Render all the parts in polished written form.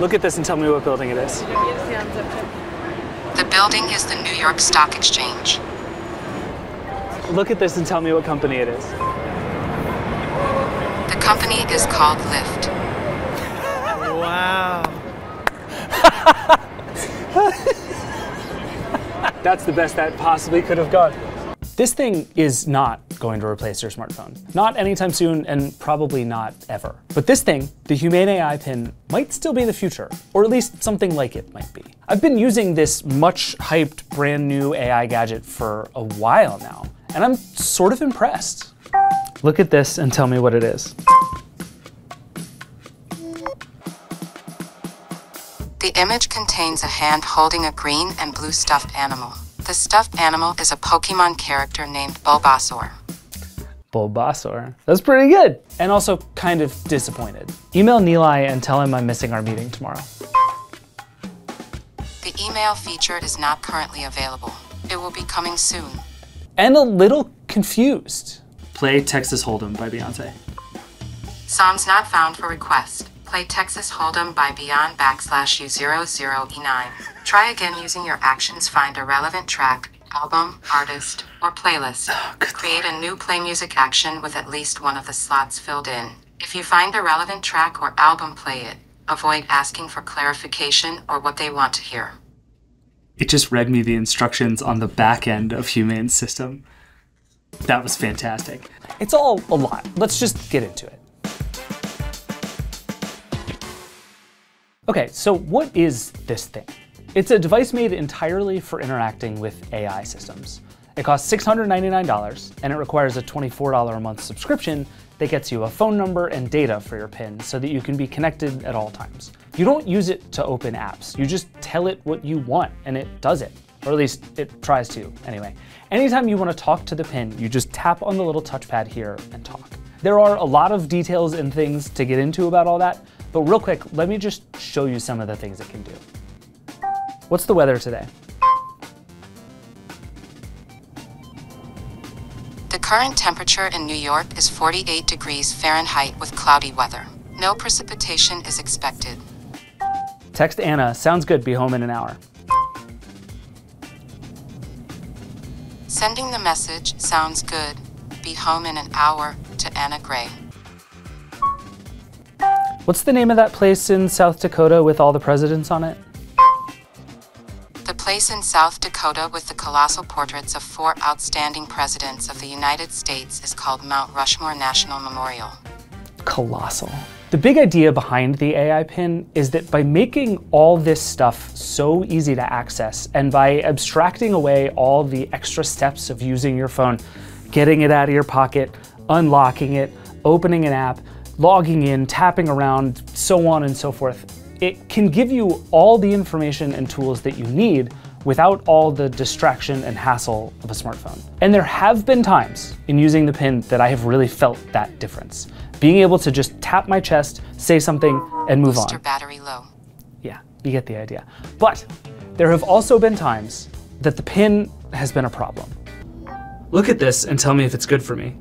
Look at this and tell me what building it is. The building is the New York Stock Exchange. Look at this and tell me what company it is. The company is called Lyft. Wow. That's the best that possibly could have gone. This thing is not going to replace your smartphone. Not anytime soon, and probably not ever. But this thing, the Humane AI Pin, might still be the future, or at least something like it might be. I've been using this much hyped brand new AI gadget for a while now, and I'm sort of impressed. Look at this and tell me what it is. The image contains a hand holding a green and blue stuffed animal. The stuffed animal is a Pokemon character named Bulbasaur. Bulbasaur. That's pretty good. And also kind of disappointed. Email Nilay and tell him I'm missing our meeting tomorrow. The email feature is not currently available. It will be coming soon. And a little confused. Play Texas Hold'em by Beyonce. Songs not found for request. Play Texas Hold'em by Beyond /U00E9. Try again using your actions. Find a relevant track, album, artist, or playlist. Create a new play music action with at least one of the slots filled in. If you find a relevant track or album, play it. Avoid asking for clarification or what they want to hear. It just read me the instructions on the back end of Humane's system. That was fantastic. It's all a lot. Let's just get into it. Okay, so what is this thing? It's a device made entirely for interacting with AI systems. It costs $699, and it requires a $24 a month subscription that gets you a phone number and data for your PIN so that you can be connected at all times. You don't use it to open apps. You just tell it what you want, and it does it. Or at least it tries to, anyway. Anytime you want to talk to the PIN, you just tap on the little touchpad here and talk. There are a lot of details and things to get into about all that, but real quick, let me just show you some of the things it can do. What's the weather today? The current temperature in New York is 48 degrees Fahrenheit with cloudy weather. No precipitation is expected. Text Anna, sounds good, be home in an hour. Sending the message, sounds good, be home in an hour, to Anna Gray. What's the name of that place in South Dakota with all the presidents on it? The place in South Dakota with the colossal portraits of 4 outstanding presidents of the United States is called Mount Rushmore National Memorial. Colossal. The big idea behind the AI Pin is that by making all this stuff so easy to access and by abstracting away all the extra steps of using your phone, getting it out of your pocket, unlocking it, opening an app, logging in, tapping around, so on and so forth, it can give you all the information and tools that you need without all the distraction and hassle of a smartphone. And there have been times in using the Pin that I have really felt that difference. Being able to just tap my chest, say something, and move on. Booster battery low. Yeah, you get the idea. But there have also been times that the Pin has been a problem. Look at this and tell me if it's good for me.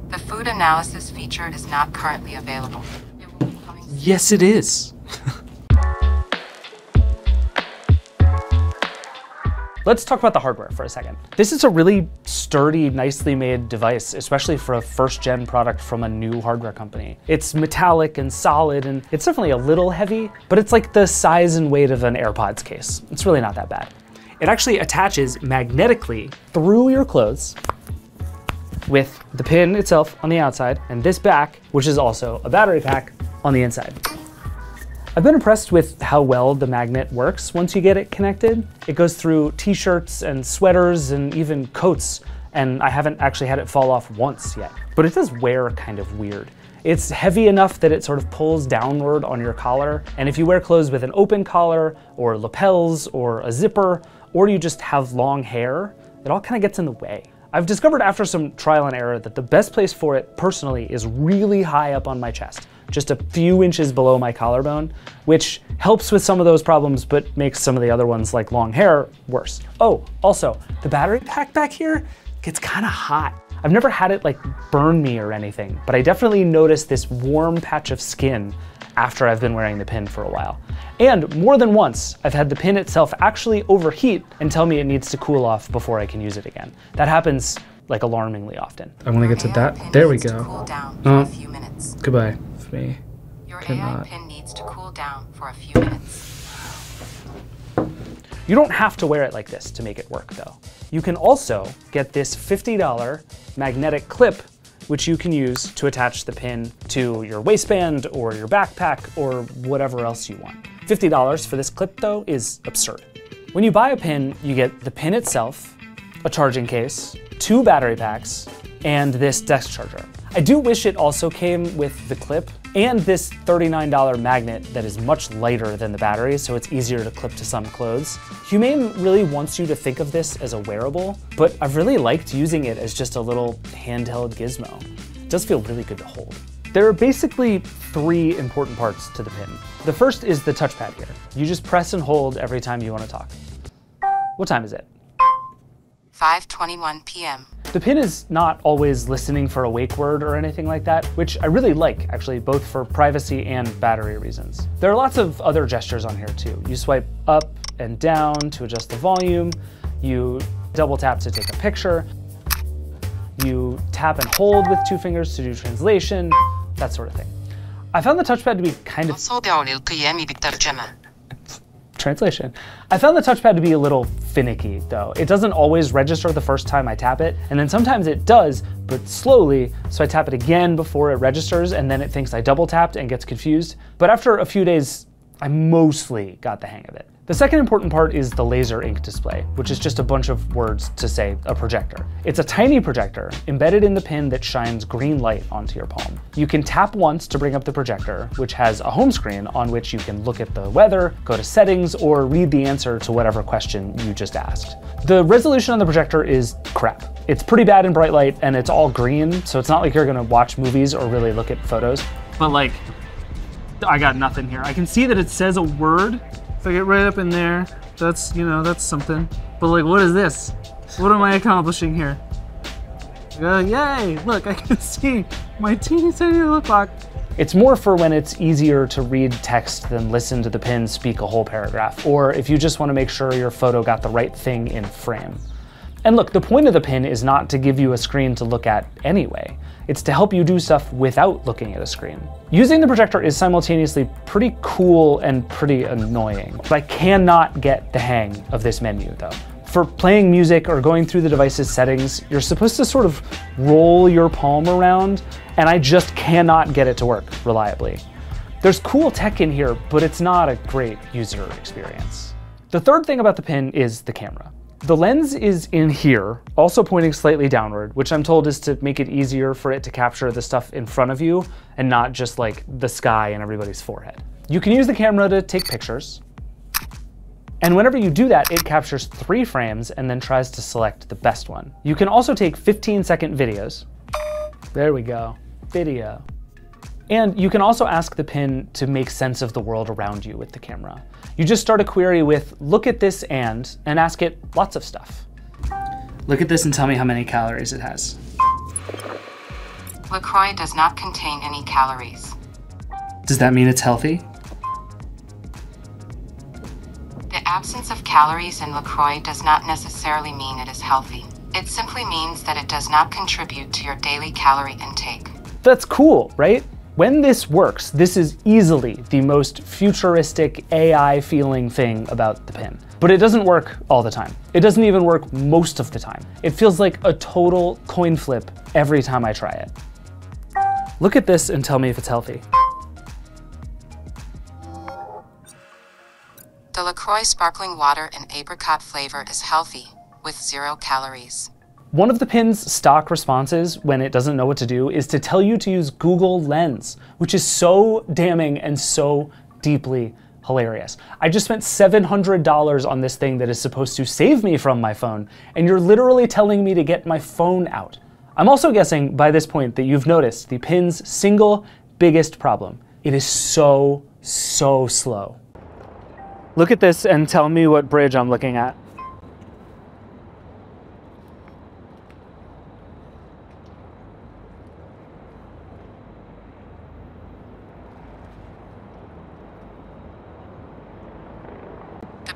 The food analysis feature is not currently available. It will be coming soon. Yes, it is. Let's talk about the hardware for a second. This is a really sturdy, nicely made device, especially for a first-gen product from a new hardware company. It's metallic and solid, and it's definitely a little heavy, but it's like the size and weight of an AirPods case. It's really not that bad. It actually attaches magnetically through your clothes with the Pin itself on the outside and this back, which is also a battery pack, on the inside. I've been impressed with how well the magnet works once you get it connected. It goes through t-shirts and sweaters and even coats, and I haven't actually had it fall off once yet. But it does wear kind of weird. It's heavy enough that it sort of pulls downward on your collar, and if you wear clothes with an open collar, or lapels, or a zipper, or you just have long hair, it all kind of gets in the way. I've discovered after some trial and error that the best place for it personally is really high up on my chest, just a few inches below my collarbone, which helps with some of those problems but makes some of the other ones like long hair worse. Oh, also, the battery pack back here gets kind of hot. I've never had it like burn me or anything, but I definitely noticed this warm patch of skin after I've been wearing the pin for a while. And more than once, I've had the pin itself actually overheat and tell me it needs to cool off before I can use it again. That happens like alarmingly often. I want to get to that. There we go. Cool down for a few minutes. Goodbye for me. Your AI pin needs to cool down for a few minutes. You don't have to wear it like this to make it work though. You can also get this $50 magnetic clip, which you can use to attach the pin to your waistband or your backpack or whatever else you want. $50 for this clip though is absurd. When you buy a pin, you get the pin itself, a charging case, 2 battery packs, and this desk charger. I do wish it also came with the clip and this $39 magnet that is much lighter than the battery, so it's easier to clip to some clothes. Humane really wants you to think of this as a wearable, but I've really liked using it as just a little handheld gizmo. It does feel really good to hold. There are basically 3 important parts to the pin. The first is the touchpad here. You just press and hold every time you want to talk. What time is it? 5:21 p.m. The pin is not always listening for a wake word or anything like that, which I really like, actually, both for privacy and battery reasons. There are lots of other gestures on here too. You swipe up and down to adjust the volume, you double tap to take a picture, you tap and hold with 2 fingers to do translation, that sort of thing. I found the touchpad to be kind of... Translation. I found the touchpad to be a little finicky though. It doesn't always register the first time I tap it, and then sometimes it does, but slowly, so I tap it again before it registers, and then it thinks I double tapped and gets confused. But after a few days, I mostly got the hang of it. The second important part is the laser ink display, which is just a bunch of words to say a projector. It's a tiny projector embedded in the pin that shines green light onto your palm. You can tap once to bring up the projector, which has a home screen on which you can look at the weather, go to settings, or read the answer to whatever question you just asked. The resolution on the projector is crap. It's pretty bad in bright light and it's all green, so it's not like you're gonna watch movies or really look at photos. But like, I got nothing here. I can see that it says a word. If I get right up in there, that's, you know, that's something. But like, what is this? What am I accomplishing here? Yay, look, I can see my teeny tiny little clock. It's more for when it's easier to read text than listen to the pin speak a whole paragraph, or if you just want to make sure your photo got the right thing in frame. And look, the point of the pin is not to give you a screen to look at anyway. It's to help you do stuff without looking at a screen. Using the projector is simultaneously pretty cool and pretty annoying. I cannot get the hang of this menu though. For playing music or going through the device's settings, you're supposed to sort of roll your palm around, and I just cannot get it to work reliably. There's cool tech in here, but it's not a great user experience. The third thing about the pin is the camera. The lens is in here, also pointing slightly downward, which I'm told is to make it easier for it to capture the stuff in front of you and not just like the sky and everybody's forehead. You can use the camera to take pictures. And whenever you do that, it captures 3 frames and then tries to select the best one. You can also take 15-second videos. There we go, video. And you can also ask the pin to make sense of the world around you with the camera. You just start a query with, look at this and ask it lots of stuff. Look at this and tell me how many calories it has. LaCroix does not contain any calories. Does that mean it's healthy? The absence of calories in LaCroix does not necessarily mean it is healthy. It simply means that it does not contribute to your daily calorie intake. That's cool, right? When this works, this is easily the most futuristic AI-feeling thing about the pin. But it doesn't work all the time. It doesn't even work most of the time. It feels like a total coin flip every time I try it. Look at this and tell me if it's healthy. The LaCroix sparkling water in apricot flavor is healthy, with 0 calories. One of the pin's stock responses when it doesn't know what to do is to tell you to use Google Lens, which is so damning and so deeply hilarious. I just spent $700 on this thing that is supposed to save me from my phone, and you're literally telling me to get my phone out. I'm also guessing by this point that you've noticed the pin's single biggest problem. It is so slow. Look at this and tell me what bridge I'm looking at.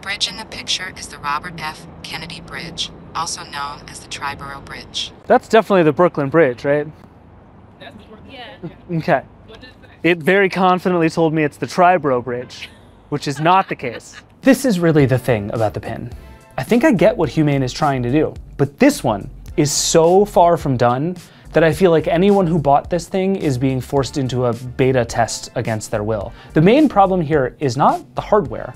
bridge in the picture is the Robert F. Kennedy Bridge, also known as the Triborough Bridge. That's definitely the Brooklyn Bridge, right? Yeah. Okay. What does it say? It very confidently told me it's the Triborough Bridge, which is not the case. This is really the thing about the pin. I think I get what Humane is trying to do, but this one is so far from done that I feel like anyone who bought this thing is being forced into a beta test against their will. The main problem here is not the hardware,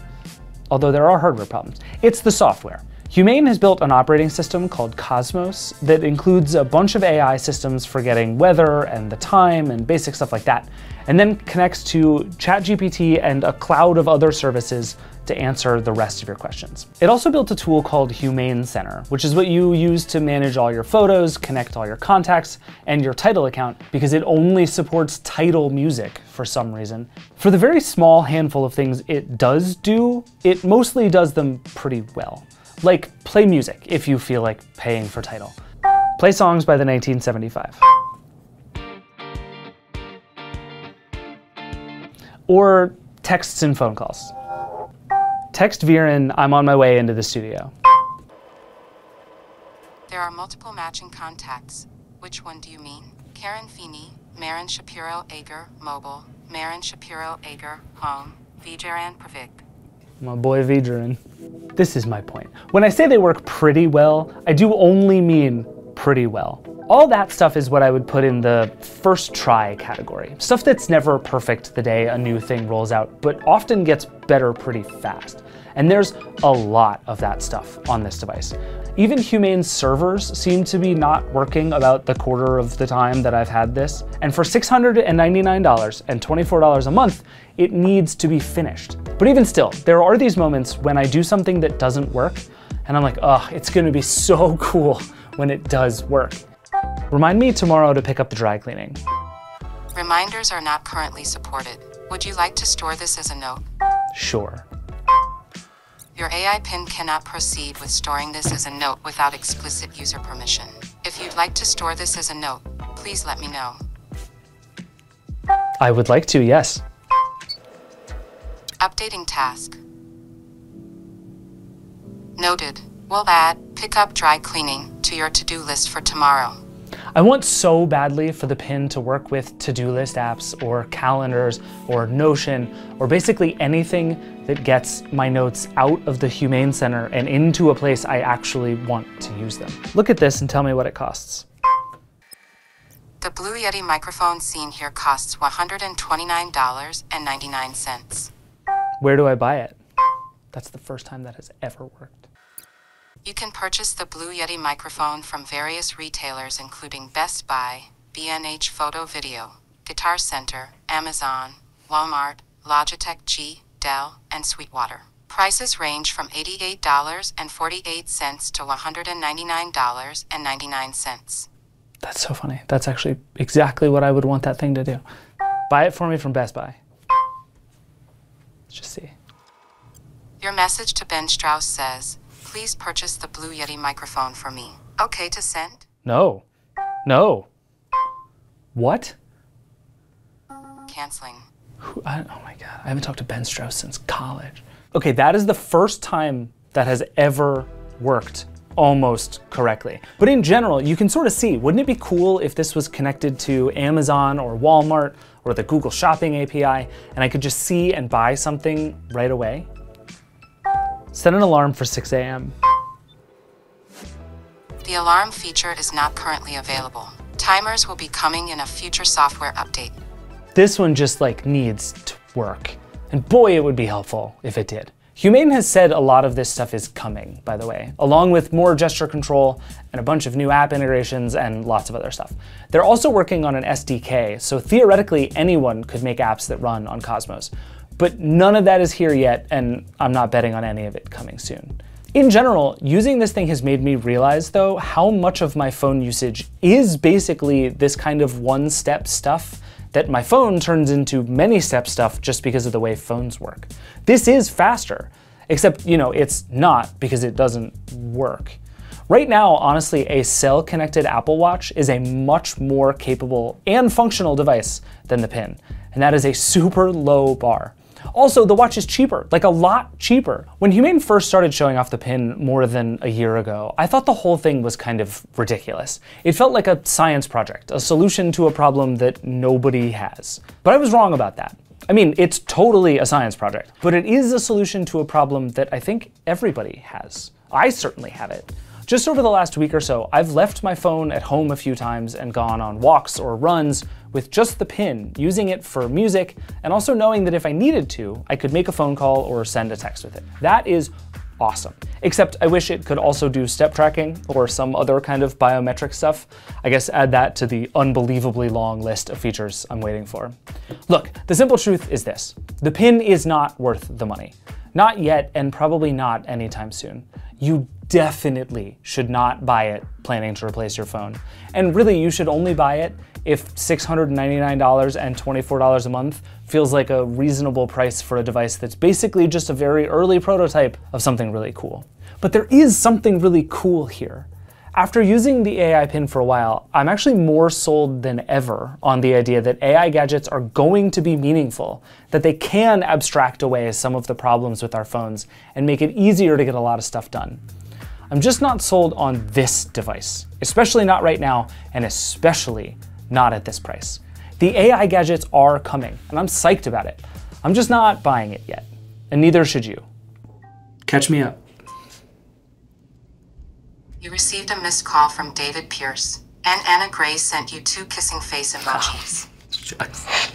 although there are hardware problems, it's the software. Humane has built an operating system called Cosmos that includes a bunch of AI systems for getting weather and the time and basic stuff like that, and then connects to ChatGPT and a cloud of other services to answer the rest of your questions. It also built a tool called Humane Center, which is what you use to manage all your photos, connect all your contacts, and your Tidal account, because it only supports Tidal music for some reason. For the very small handful of things it does do, it mostly does them pretty well. Like play music if you feel like paying for Tidal. Play songs by the 1975. Or texts and phone calls. Text Viren, I'm on my way into the studio. There are multiple matching contacts. Which one do you mean? Karen Feeney, Marin Shapiro Ager, Mobile, Marin Shapiro Ager, Home, Vijaran Pravik. My boy Viren. This is my point. When I say they work pretty well, I do only mean pretty well. All that stuff is what I would put in the first try category. Stuff that's never perfect the day a new thing rolls out, but often gets better pretty fast. And there's a lot of that stuff on this device. Even Humane's servers seem to be not working about the quarter of the time that I've had this. And for $699 and $24 a month, it needs to be finished. But even still, there are these moments when I do something that doesn't work, and I'm like, oh, it's gonna be so cool when it does work. Remind me tomorrow to pick up the dry cleaning. Reminders are not currently supported. Would you like to store this as a note? Sure. Your AI pin cannot proceed with storing this as a note without explicit user permission. If you'd like to store this as a note, please let me know. I would like to, yes. Updating task. Noted. We'll add pick up dry cleaning to your to-do list for tomorrow. I want so badly for the pin to work with to-do list apps or calendars or Notion or basically anything that gets my notes out of the Humane Center and into a place I actually want to use them. Look at this and tell me what it costs. The Blue Yeti microphone seen here costs $129.99. Where do I buy it? That's the first time that has ever worked. You can purchase the Blue Yeti microphone from various retailers including Best Buy, B&H Photo Video, Guitar Center, Amazon, Walmart, Logitech G, Dell, and Sweetwater. Prices range from $88.48 to $199.99. That's so funny. That's actually exactly what I would want that thing to do. Buy it for me from Best Buy. Let's just see. Your message to Ben Strauss says, please purchase the Blue Yeti microphone for me. Okay to send? No. No. What? Canceling. Oh my God, I haven't talked to Ben Strauss since college. Okay, that is the first time that has ever worked almost correctly. But in general, you can sort of see, wouldn't it be cool if this was connected to Amazon or Walmart or the Google Shopping API, and I could just see and buy something right away? Set an alarm for 6 a.m. The alarm feature is not currently available. Timers will be coming in a future software update. This one just like needs to work. And boy, it would be helpful if it did. Humane has said a lot of this stuff is coming, by the way, along with more gesture control and a bunch of new app integrations and lots of other stuff. They're also working on an SDK, so theoretically anyone could make apps that run on Cosmos. But none of that is here yet, and I'm not betting on any of it coming soon. In general, using this thing has made me realize, though, how much of my phone usage is basically this kind of one-step stuff that my phone turns into many-step stuff just because of the way phones work. This is faster, except, you know, it's not because it doesn't work. Right now, honestly, a cell-connected Apple Watch is a much more capable and functional device than the Pin, and that is a super low bar. Also, the watch is cheaper, like a lot cheaper. When Humane first started showing off the Pin more than a year ago, I thought the whole thing was kind of ridiculous. It felt like a science project, a solution to a problem that nobody has. But I was wrong about that. I mean, it's totally a science project, but it is a solution to a problem that I think everybody has. I certainly have it. Just over the last week or so, I've left my phone at home a few times and gone on walks or runs with just the Pin, using it for music, and also knowing that if I needed to, I could make a phone call or send a text with it. That is awesome. Except I wish it could also do step tracking or some other kind of biometric stuff. I guess add that to the unbelievably long list of features I'm waiting for. Look, the simple truth is this. The Pin is not worth the money. Not yet, and probably not anytime soon. You definitely should not buy it planning to replace your phone. And really, you should only buy it if $699 and $24 a month feels like a reasonable price for a device that's basically just a very early prototype of something really cool. But there is something really cool here. After using the AI Pin for a while, I'm actually more sold than ever on the idea that AI gadgets are going to be meaningful, that they can abstract away some of the problems with our phones and make it easier to get a lot of stuff done. I'm just not sold on this device, especially not right now, and especially not at this price. The AI gadgets are coming, and I'm psyched about it. I'm just not buying it yet, and neither should you. Catch me up. You received a missed call from David Pierce, and Anna Gray sent you 2 kissing face emojis. Shucks.